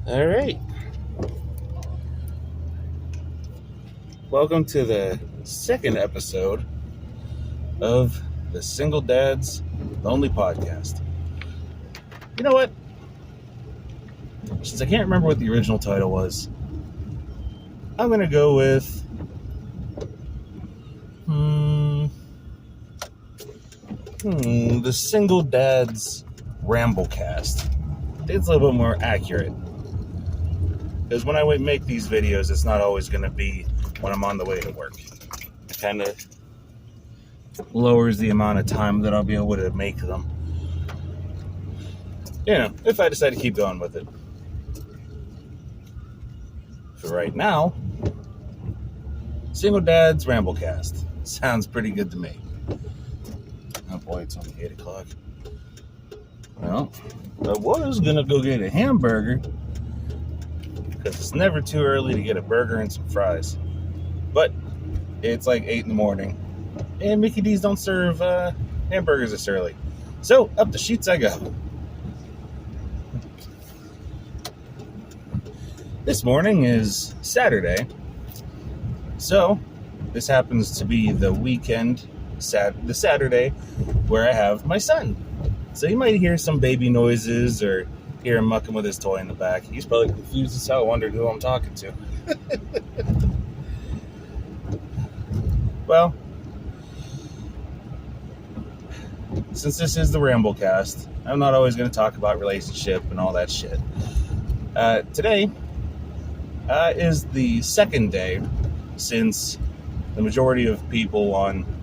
All right. Welcome to the second episode of the Single Dad's Lonely Podcast. You know what? Since I can't remember what the original title was, I'm going to go with the Single Dad's Ramblecast. It's a little bit more accurate. Because when I make these videos, it's not always going to be when I'm on the way to work. It kind of lowers the amount of time that I'll be able to make them. If I decide to keep going with it. For right now, Single Dad's Ramblecast. Sounds pretty good to me. Oh boy, it's only 8 o'clock. Well, I was going to go get a hamburger. Because it's never too early to get a burger and some fries. But it's like 8 in the morning. And Mickey D's don't serve hamburgers this early. So, up the sheets I go. This morning is Saturday. So, this happens to be the weekend, the Saturday, where I have my son. So you might hear some baby noises or hear him mucking with his toy in the back. He's probably confused as hell, wondering who I'm talking to. Well, since this is the Ramblecast, I'm not always going to talk about relationship and all that shit. Today is the second day since the majority of people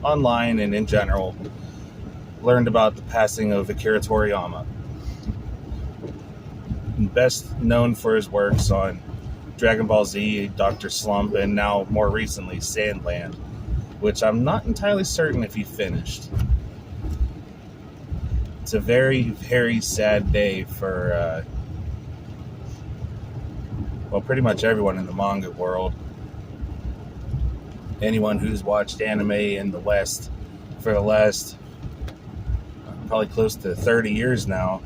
online and in general learned about the passing of Akira Toriyama. Best known for his works on Dragon Ball Z, Dr. Slump, and now more recently Sandland, which I'm not entirely certain if he finished. It's a very, very sad day for pretty much everyone in the manga world. Anyone who's watched anime in the West for the last probably close to 30 years now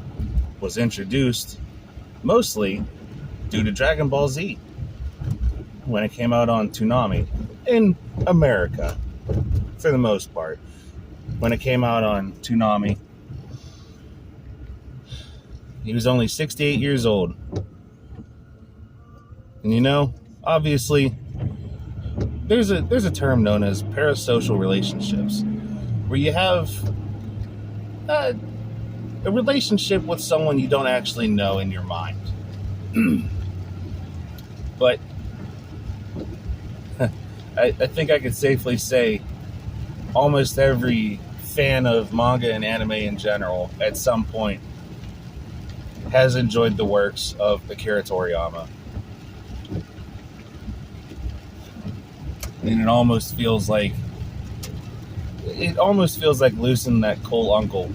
was introduced mostly due to Dragon Ball Z when it came out on Toonami in America, for the most part. When it came out on Toonami, he was only 68 years old. And obviously, there's a term known as parasocial relationships, where you have a relationship with someone you don't actually know in your mind. But I think I could safely say almost every fan of manga and anime in general at some point has enjoyed the works of Akira Toriyama. And it almost feels like losing that cool uncle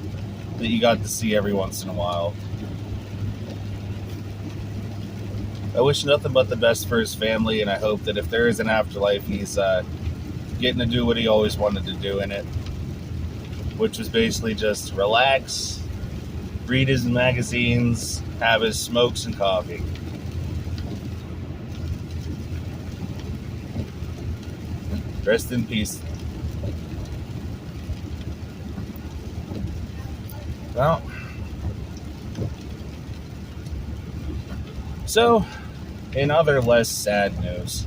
that you got to see every once in a while. I wish nothing but the best for his family, and I hope that if there is an afterlife, he's getting to do what he always wanted to do in it, which was basically just relax, read his magazines, have his smokes and coffee. Rest in peace. Well, so, in other less sad news,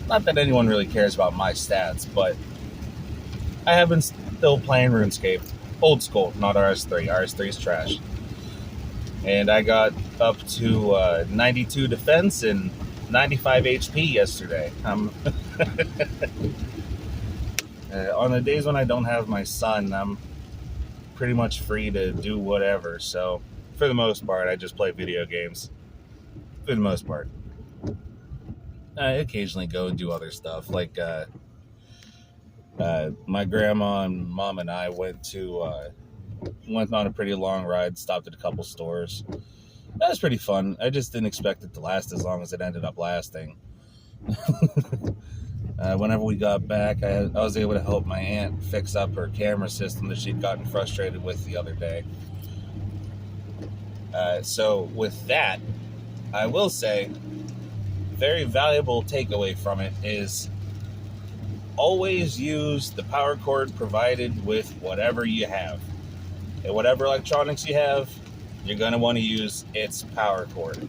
not that anyone really cares about my stats, but I have been still playing RuneScape. Old school, not RS3. RS3 is trash. And I got up to 92 defense and 95 HP yesterday. On the days when I don't have my son, I'm pretty much free to do whatever. So, for the most part, I just play video games. For the most part. I occasionally go and do other stuff. Like, my grandma and mom and I went on a pretty long ride, stopped at a couple stores. That was pretty fun. I just didn't expect it to last as long as it ended up lasting. Whenever we got back, I was able to help my aunt fix up her camera system that she'd gotten frustrated with the other day. So with that, I will say, very valuable takeaway from it is always use the power cord provided with whatever you have. And whatever electronics you have, you're going to want to use its power cord.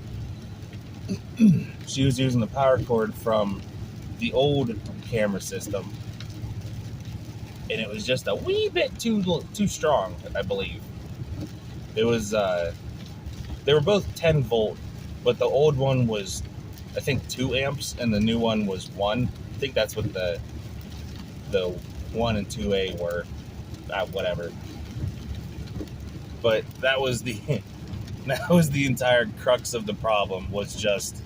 She was using the power cord from the old camera system, and it was just a wee bit too strong, I believe. It was, they were both 10 volt, but the old one was, I think, 2 amps, and the new one was 1. I think that's what the 1 and 2A were, whatever. But that was the entire crux of the problem, was just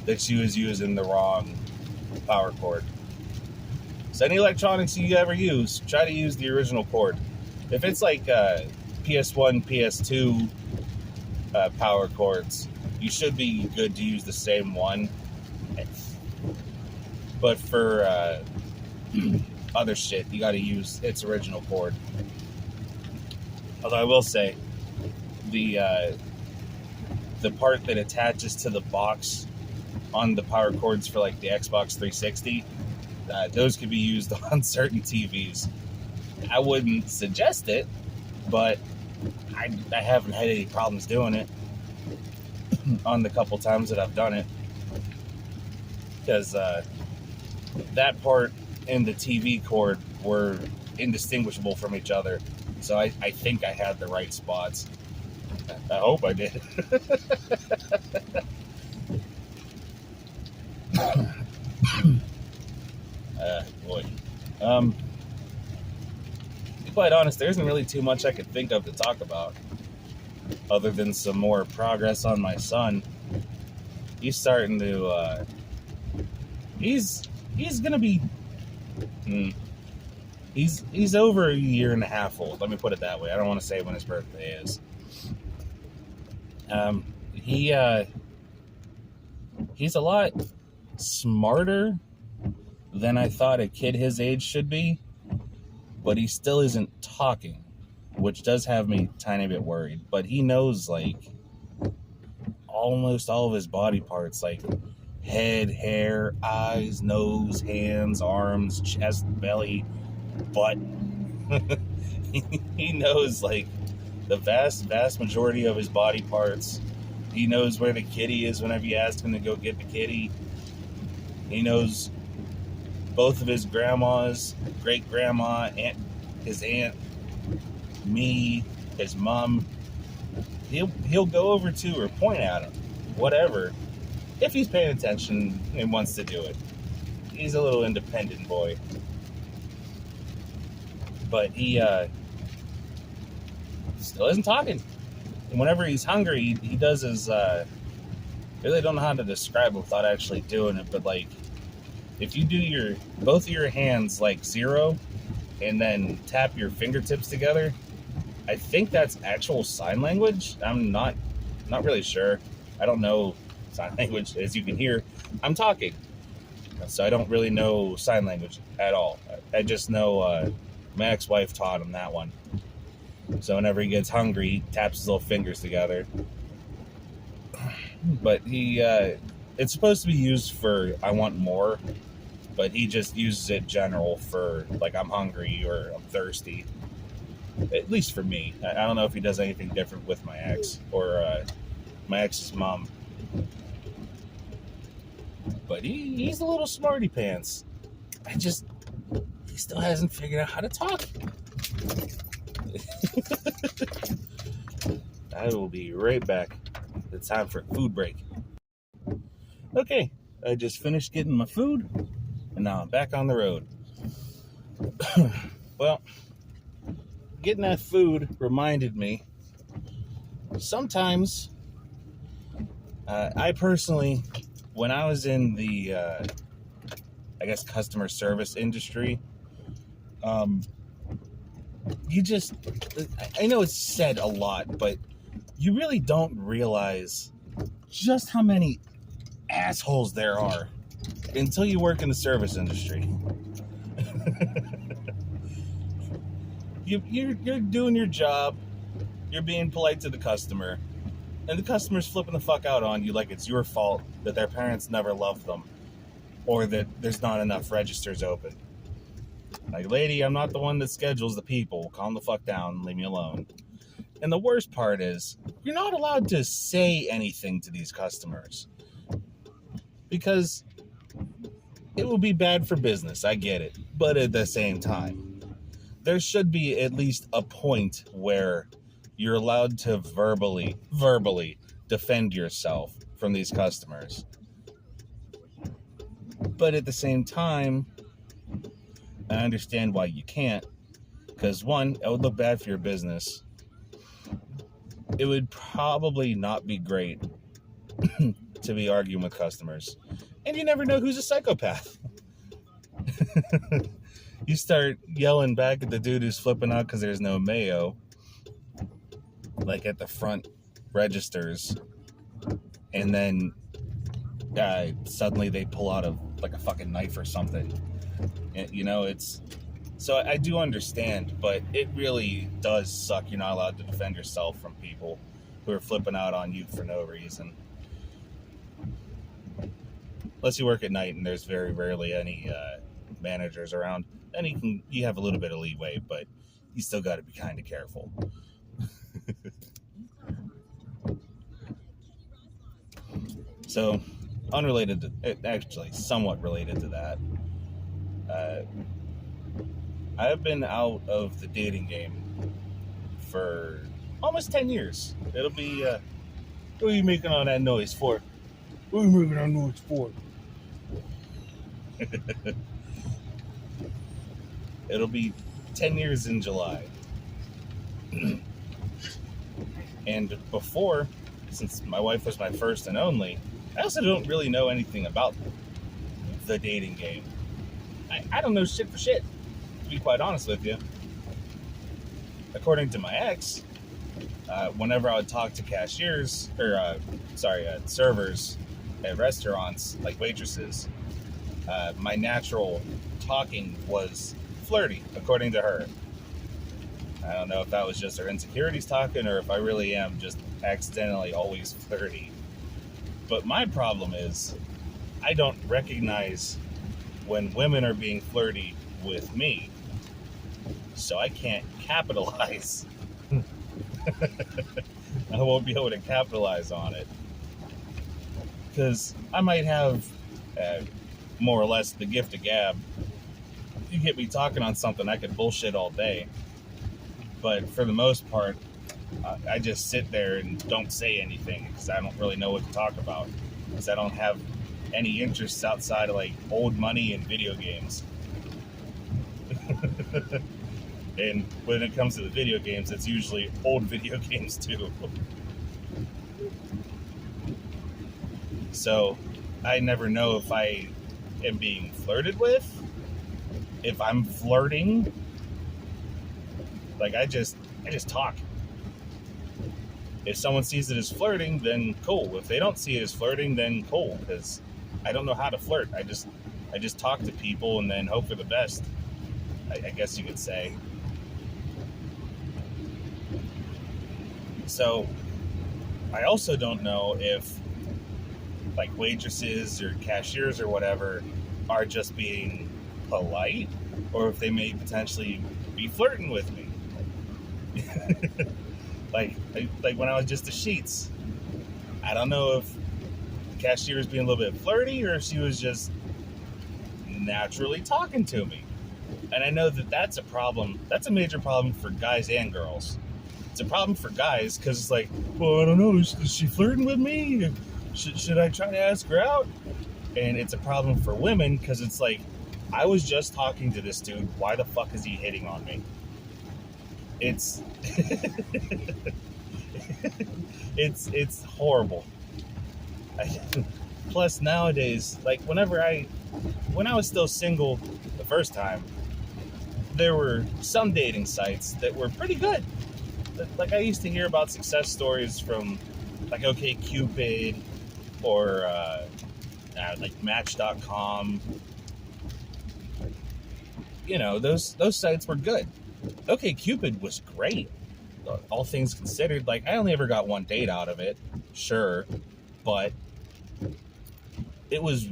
that she was using the wrong power cord. So any electronics you ever use, try to use the original cord. If it's like PS1, PS2 power cords, you should be good to use the same one. But for other shit, you got to use its original cord. Although I will say, the part that attaches to the box on the power cords for like the Xbox 360, those could be used on certain TVs. I wouldn't suggest it, but I haven't had any problems doing it on the couple times that I've done it, because that part and the TV cord were indistinguishable from each other. So I think I had the right spots. I hope I did. Boy. To be quite honest, there isn't really too much I could think of to talk about, other than some more progress on my son. He's starting to, he's gonna be, he's over a year and a half old. Let me put it that way. I don't want to say when his birthday is. He's a lot smarter than I thought a kid his age should be, but he still isn't talking, which does have me a tiny bit worried. But he knows, like, almost all of his body parts, like head, hair, eyes, nose, hands, arms, chest, belly, butt. He knows, like, the vast majority of his body parts. He knows where the kitty is whenever you ask him to go get the kitty. He knows both of his grandmas, great-grandma, his aunt, me, his mom. He'll go over to or point at him, whatever, if he's paying attention and wants to do it. He's a little independent boy. But he still isn't talking. And whenever he's hungry, he does his, I really don't know how to describe it without actually doing it, but, like, if you do both of your hands like 0 and then tap your fingertips together, I think that's actual sign language. I'm not really sure. I don't know sign language. As you can hear, I'm talking. So I don't really know sign language at all. I just know my ex-wife taught him that one. So whenever he gets hungry, he taps his little fingers together. But it's supposed to be used for I want more, but he just uses it general for, like, I'm hungry or I'm thirsty. At least for me. I don't know if he does anything different with my ex or my ex's mom. But he's a little smarty pants. He still hasn't figured out how to talk. I will be right back. It's time for a food break. Okay, I just finished getting my food, and now I'm back on the road. Well, getting that food reminded me, sometimes, I personally, when I was in the, I guess, customer service industry, I know it's said a lot, but you really don't realize just how many assholes there are until you work in the service industry. You're doing your job, you're being polite to the customer, And the customer's flipping the fuck out on you like it's your fault that their parents never loved them, or that there's not enough registers open. Like, lady, I'm not the one that schedules the people. Calm the fuck down and leave me alone. And the worst part is, you're not allowed to say anything to these customers. Because it will be bad for business, I get it. But at the same time, there should be at least a point where you're allowed to verbally defend yourself from these customers. But at the same time, I understand why you can't. Because one, it would look bad for your business. It would probably not be great to be arguing with customers. And you never know who's a psychopath. You start yelling back at the dude who's flipping out because there's no mayo, like at the front registers, and then suddenly they pull out a fucking knife or something. And, it's... So I do understand, but it really does suck. You're not allowed to defend yourself from people who are flipping out on you for no reason. Unless you work at night and there's very rarely any managers around, then you have a little bit of leeway, but you still got to be kind of careful. So, actually somewhat related to that, I've been out of the dating game for almost 10 years. It'll be, what are you making all that noise for? What are you making that noise for? It'll be 10 years in July. And before, since my wife was my first and only, I also don't really know anything about the dating game. I don't know shit for shit, to be quite honest with you. According to my ex, whenever I would talk to cashiers, or servers at restaurants, like waitresses, my natural talking was flirty, according to her. I don't know if that was just her insecurities talking, or if I really am just accidentally always flirty. But my problem is, I don't recognize when women are being flirty with me, so I can't capitalize. I won't be able to capitalize on it, because I might have more or less the gift of gab. You get me talking on something, I could bullshit all day, but for the most part, I just sit there and don't say anything because I don't really know what to talk about, because I don't have any interests outside of like old money and video games. And when it comes to the video games, it's usually old video games too. So I never know if I am being flirted with, if I'm flirting. Like, I just talk. If someone sees it as flirting, then cool. If they don't see it as flirting, then cool, because I don't know how to flirt. I just talk to people and then hope for the best, I guess you could say. So I also don't know if like waitresses or cashiers or whatever are just being polite, or if they may potentially be flirting with me. like when I was just at Sheets, I don't know if the cashier was being a little bit flirty or if she was just naturally talking to me. And I know that that's a problem. That's a major problem for guys and girls. It's a problem for guys because it's like, well, I don't know, is she flirting with me? Should I try to ask her out? And it's a problem for women because it's like, I was just talking to this dude. Why the fuck is he hitting on me? It's it's horrible. Plus nowadays, like when I was still single the first time, there were some dating sites that were pretty good. Like I used to hear about success stories from like OkCupid or like Match.com. You know, those sites were good. OkCupid was great. all things considered, like, I only ever got one date out of it, sure, but it was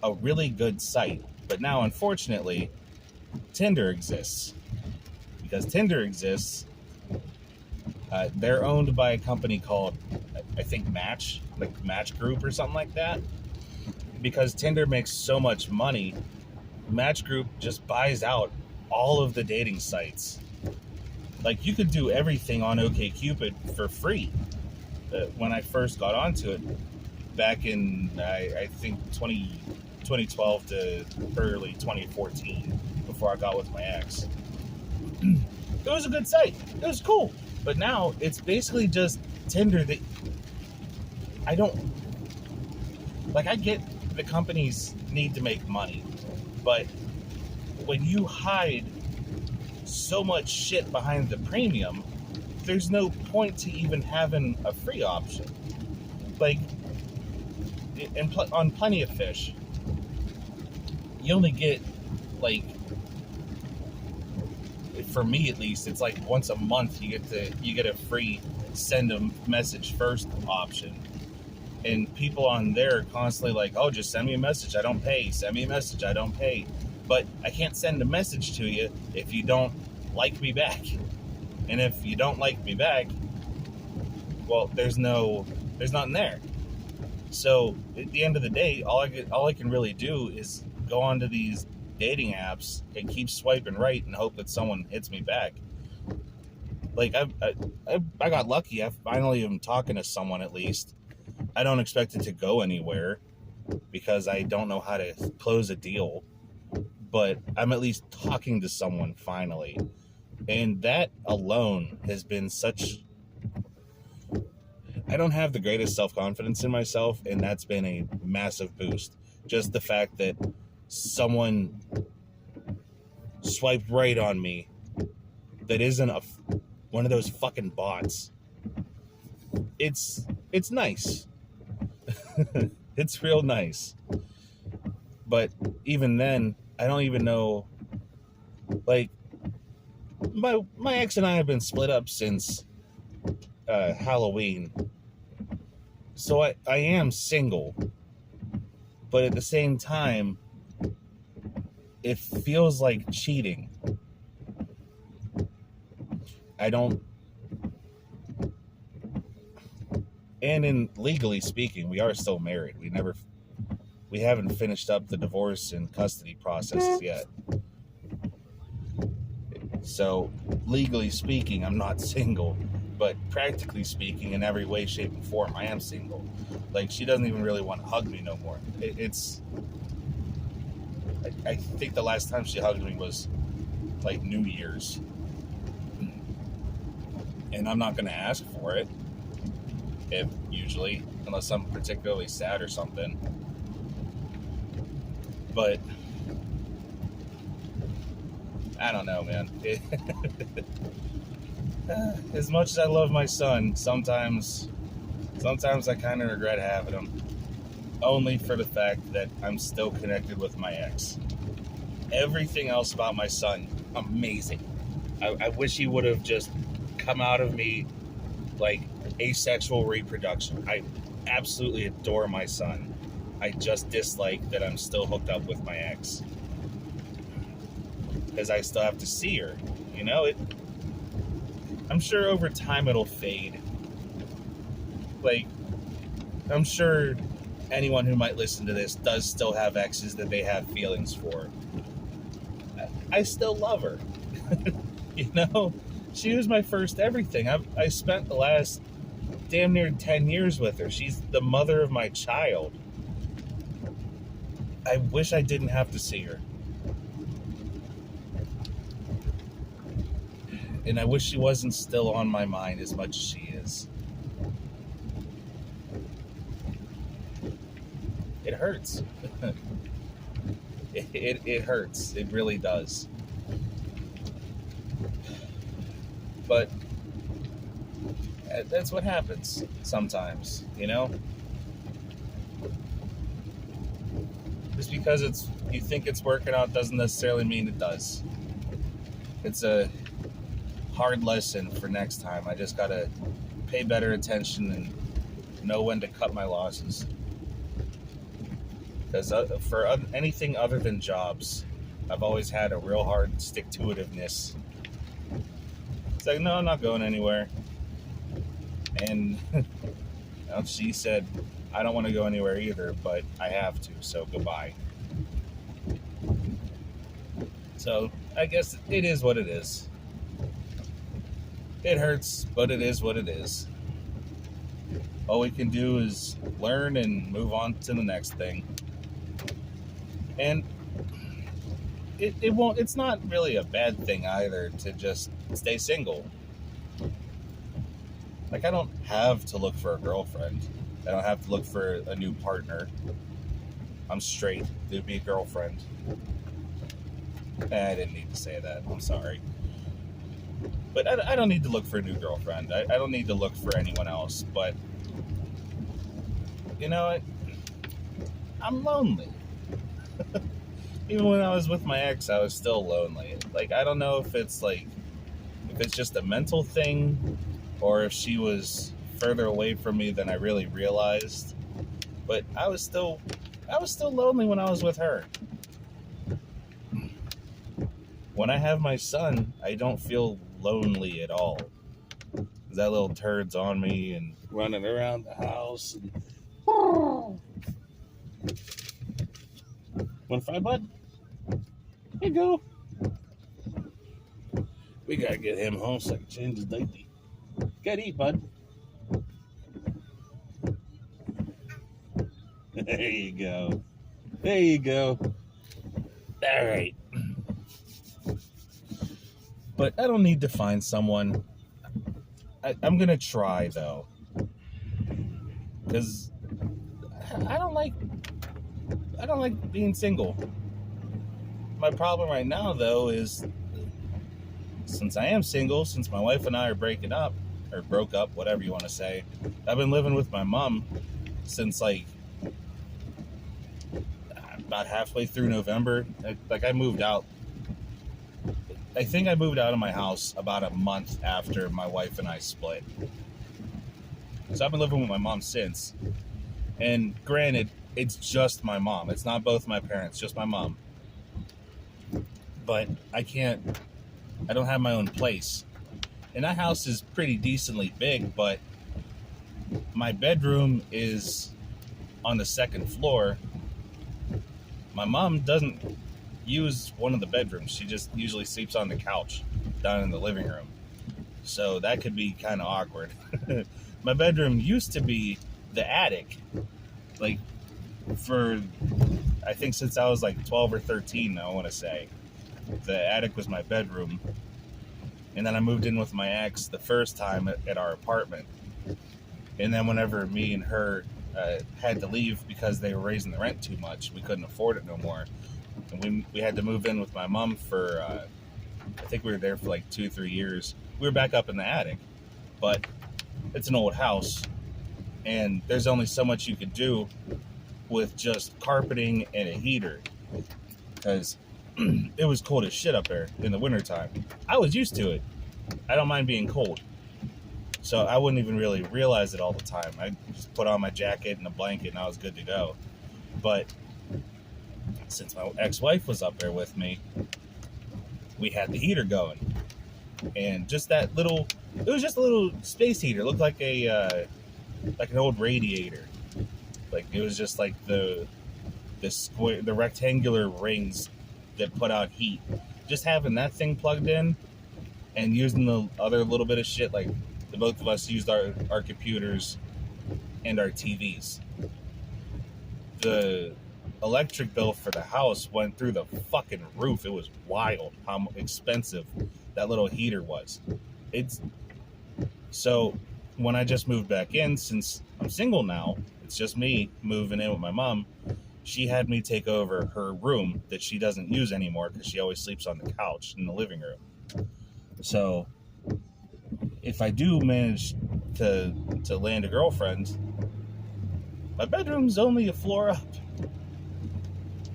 a really good site. But now, unfortunately, Tinder exists. Because Tinder exists, they're owned by a company called, I think, Match, like Match Group or something like that. Because Tinder makes so much money, Match Group just buys out all of the dating sites. Like, you could do everything on OkCupid for free. When I first got onto it, back in, I think, 2012 to early 2014, before I got with my ex. It was a good site. It was cool. But now, it's basically just Tinder that I don't... Like, I get the companies need to make money, but when you hide so much shit behind the premium, there's no point to even having a free option. Like, on Plenty of Fish, you only get, like, for me at least, it's like once a month you get a free send a message first option. And people on there are constantly like, oh, just send me a message, I don't pay. Send me a message, I don't pay. But I can't send a message to you if you don't like me back. And if you don't like me back, well, there's nothing there. So at the end of the day, all I can really do is go onto these dating apps and keep swiping right and hope that someone hits me back. Like, I got lucky. I finally am talking to someone, at least. I don't expect it to go anywhere because I don't know how to close a deal, but I'm at least talking to someone finally. And that alone has been such... I don't have the greatest self-confidence in myself, and that's been a massive boost. Just the fact that someone swiped right on me that isn't one of those fucking bots. It's nice. It's real nice. But even then, I don't even know, like, my ex and I have been split up since Halloween. So I am single. But at the same time, it feels like cheating. And in legally speaking, we are still married. We haven't finished up the divorce and custody processes yet. So, legally speaking, I'm not single, but practically speaking, in every way, shape, and form, I am single. Like, she doesn't even really want to hug me no more. I think the last time she hugged me was, like, New Year's. And I'm not going to ask for it, usually, unless I'm particularly sad or something. But I don't know, man. As much as I love my son, sometimes I kind of regret having him. Only for the fact that I'm still connected with my ex. Everything else about my son, amazing. I wish he would have just come out of me like asexual reproduction. I absolutely adore my son. I just dislike that I'm still hooked up with my ex. Because I still have to see her. You know, I'm sure over time it'll fade. Like, I'm sure anyone who might listen to this does still have exes that they have feelings for. I still love her. You know, she was my first everything. I spent the last damn near 10 years with her. She's the mother of my child. I wish I didn't have to see her. And I wish she wasn't still on my mind as much as she is. It hurts. It hurts. It really does. But that's what happens sometimes, you know? Just because you think it's working out doesn't necessarily mean it does. It's a hard lesson for next time. I just gotta pay better attention and know when to cut my losses. Because for anything other than jobs, I've always had a real hard stick-to-itiveness. It's like, no, I'm not going anywhere. And she said, I don't want to go anywhere either, but I have to, so goodbye. So I guess it is what it is. It hurts, but it is what it is. All we can do is learn and move on to the next thing. And it's not really a bad thing either to just stay single. Like, I don't have to look for a girlfriend. I don't have to look for a new partner. I'm straight. There'd be a girlfriend. I didn't need to say that. I'm sorry. But I don't need to look for a new girlfriend. I don't need to look for anyone else. But, you know what? I'm lonely. Even when I was with my ex, I was still lonely. Like, I don't know if it's just a mental thing, or if she was further away from me than I really realized. But I was still lonely when I was with her. When I have my son, I don't feel lonely at all. That little turd's on me and running around the house. And... Want to fry, bud? Here you go. We gotta get him home so I can change his diaper. Gotta eat, bud. There you go. There you go. All right. But I don't need to find someone. I'm gonna try though, because I don't like being single. My problem right now though is, since I am single, since my wife and I are breaking up, or broke up, whatever you want to say, I've been living with my mom since like about halfway through November. I moved out. I think I moved out of my house about a month after my wife and I split. So I've been living with my mom since. And granted, it's just my mom. It's not both my parents, just my mom. But I don't have my own place. And that house is pretty decently big, but my bedroom is on the second floor. My mom doesn't use one of the bedrooms. She just usually sleeps on the couch down in the living room. So that could be kind of awkward. My bedroom used to be the attic. Like, I think since I was like 12 or 13, I want to say. The attic was my bedroom. And then I moved in with my ex the first time at our apartment. And then whenever me and her had to leave because they were raising the rent too much, we couldn't afford it no more. And we had to move in with my mom for, I think we were there for like 2-3 years. We were back up in the attic, but it's an old house, and there's only so much you could do with just carpeting and a heater, because it was cold as shit up there in the wintertime. I was used to it. I don't mind being cold, so I wouldn't even really realize it all the time. I just put on my jacket and a blanket and I was good to go. But since my ex-wife was up there with me, we had the heater going, and just it was just a little space heater. It looked like an old radiator. Like, it was just like the rectangular rings that put out heat. Just having that thing plugged in and using the other little bit of shit, like the both of us used our computers and our TVs. The electric bill for the house went through the fucking roof. It was wild how expensive that little heater was. So when I just moved back in, since I'm single now, it's just me moving in with my mom, she had me take over her room that she doesn't use anymore because she always sleeps on the couch in the living room. So if I do manage to land a girlfriend, my bedroom's only a floor up.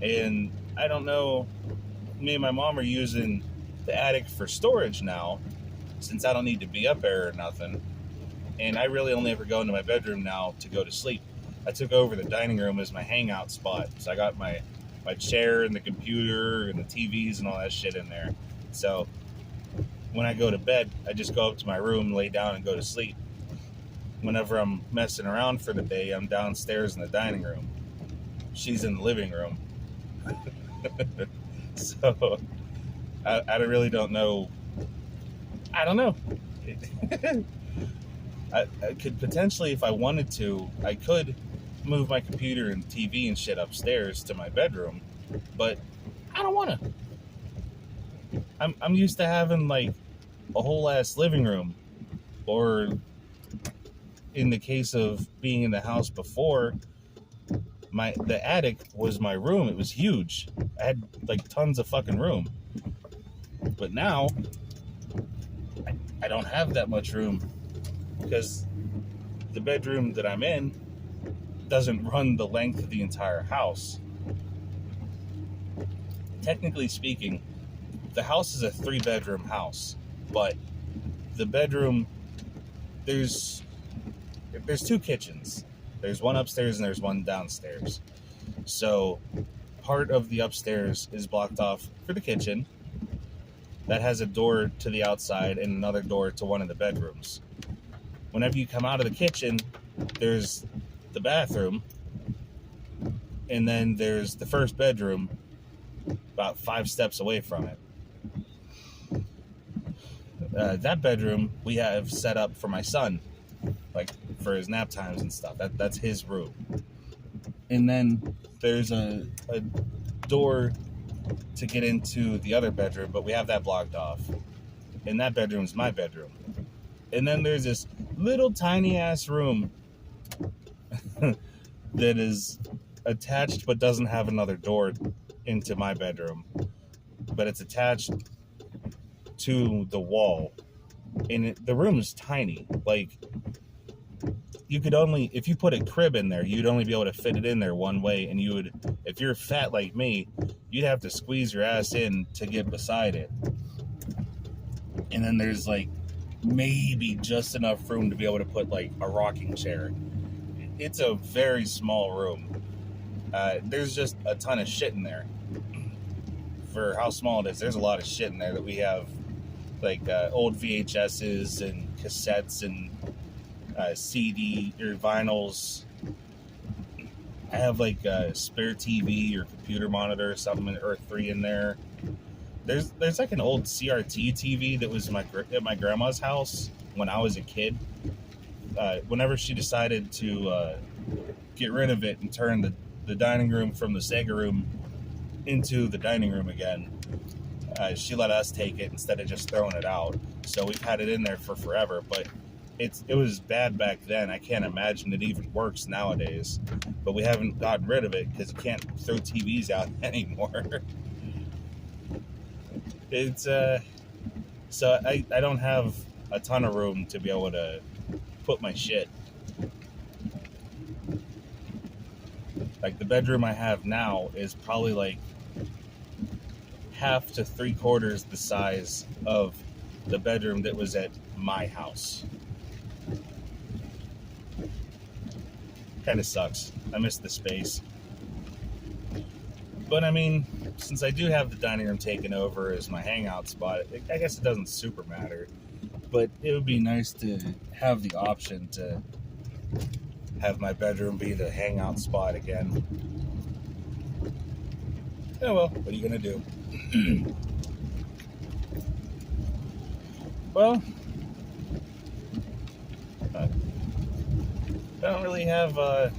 And I don't know, me and my mom are using the attic for storage now, since I don't need to be up there or nothing, and I really only ever go into my bedroom now to go to sleep. I took over the dining room as my hangout spot. So I got my chair and the computer and the TVs and all that shit in there. So when I go to bed, I just go up to my room, lay down, and go to sleep. Whenever I'm messing around for the day, I'm downstairs in the dining room. She's in the living room. So I really don't know. I don't know. I could potentially, if I wanted to, I could move my computer and TV and shit upstairs to my bedroom, but I don't want to. I'm used to having like a whole ass living room, or in the case of being in the house before, the attic was my room. It was huge. I had like tons of fucking room, but now I don't have that much room because the bedroom that I'm in doesn't run the length of the entire house. Technically speaking, the house is a 3-bedroom house, but the bedroom, there's 2 kitchens. There's one upstairs and there's one downstairs. So part of the upstairs is blocked off for the kitchen. That has a door to the outside and another door to one of the bedrooms. Whenever you come out of the kitchen, there's the bathroom, and then there's the first bedroom about 5 steps away from it. That bedroom we have set up for my son, like for his nap times and stuff. That's his room. And then there's a door to get into the other bedroom, but we have that blocked off. And that bedroom's my bedroom. And then there's this little tiny ass room that is attached but doesn't have another door into my bedroom. But it's attached to the wall. And the room is tiny. Like, you could only, if you put a crib in there, you'd only be able to fit it in there one way. And you would, if you're fat like me, you'd have to squeeze your ass in to get beside it. And then there's like maybe just enough room to be able to put like a rocking chair. It's a very small room. There's just a ton of shit in there. For how small it is, there's a lot of shit in there that we have, like old VHSs and cassettes and CD or vinyls. I have like a spare TV or computer monitor or something, or 3 in there. There's like an old CRT TV that was at my grandma's house when I was a kid. Whenever she decided to get rid of it and turn the dining room from the Sega room into the dining room again, she let us take it instead of just throwing it out. So we've had it in there for forever, but it was bad back then. I can't imagine it even works nowadays. But we haven't gotten rid of it because you can't throw TVs out anymore. It's so I don't have a ton of room to be able to put my shit. Like the bedroom I have now is probably like half to 3/4 the size of the bedroom that was at my house. Kind of sucks. I miss the space. But I mean, since I do have the dining room taken over as my hangout spot, I guess it doesn't super matter. But it would be nice to have the option to have my bedroom be the hangout spot again. Oh well, what are you gonna do? Well, I don't really have, I'm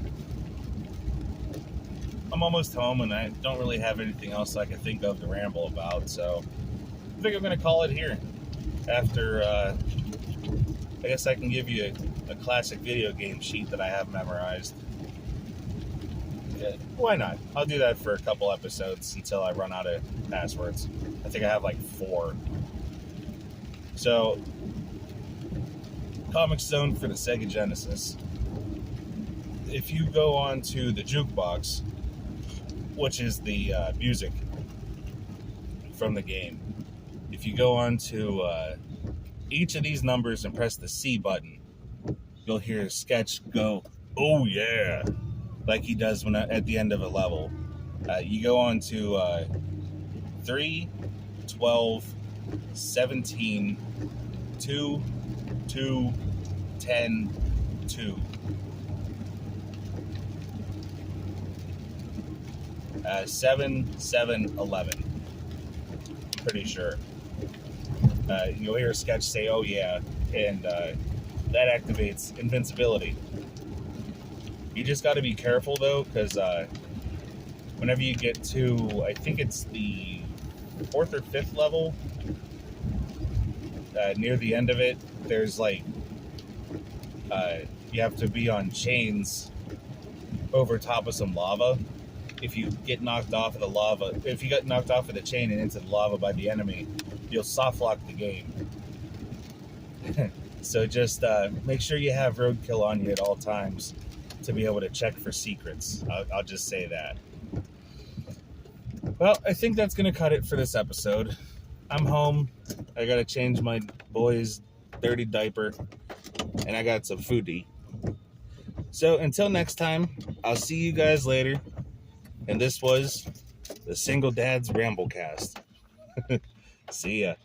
almost home and I don't really have anything else I can think of to ramble about, so I think I'm going to call it here. After, I guess I can give you a classic video game sheet that I have memorized. Yeah, why not? I'll do that for a couple episodes until I run out of passwords. I think I have like 4. So, Comic Zone for the Sega Genesis. If you go on to the jukebox, which is the music from the game, if you go on to each of these numbers and press the C button, you'll hear Sketch go, "Oh yeah," like he does when at the end of a level. You go on to 3, 12, 17, 2, 2, 10, 2. 7, 7, 11. Pretty sure. You'll hear Sketch say, "Oh yeah," and that activates invincibility. You just got to be careful though, because whenever you get to, I think it's the 4th or 5th level, near the end of it, there's like, you have to be on chains over top of some lava. If you get knocked off of the lava, if you get knocked off of the chain and into the lava by the enemy, you'll soft lock the game. So just make sure you have roadkill on you at all times to be able to check for secrets. I'll just say that. Well, I think that's going to cut it for this episode. I'm home. I got to change my boy's dirty diaper, and I got some food to eat. So until next time, I'll see you guys later. And this was the Single Dad's Ramblecast. See ya.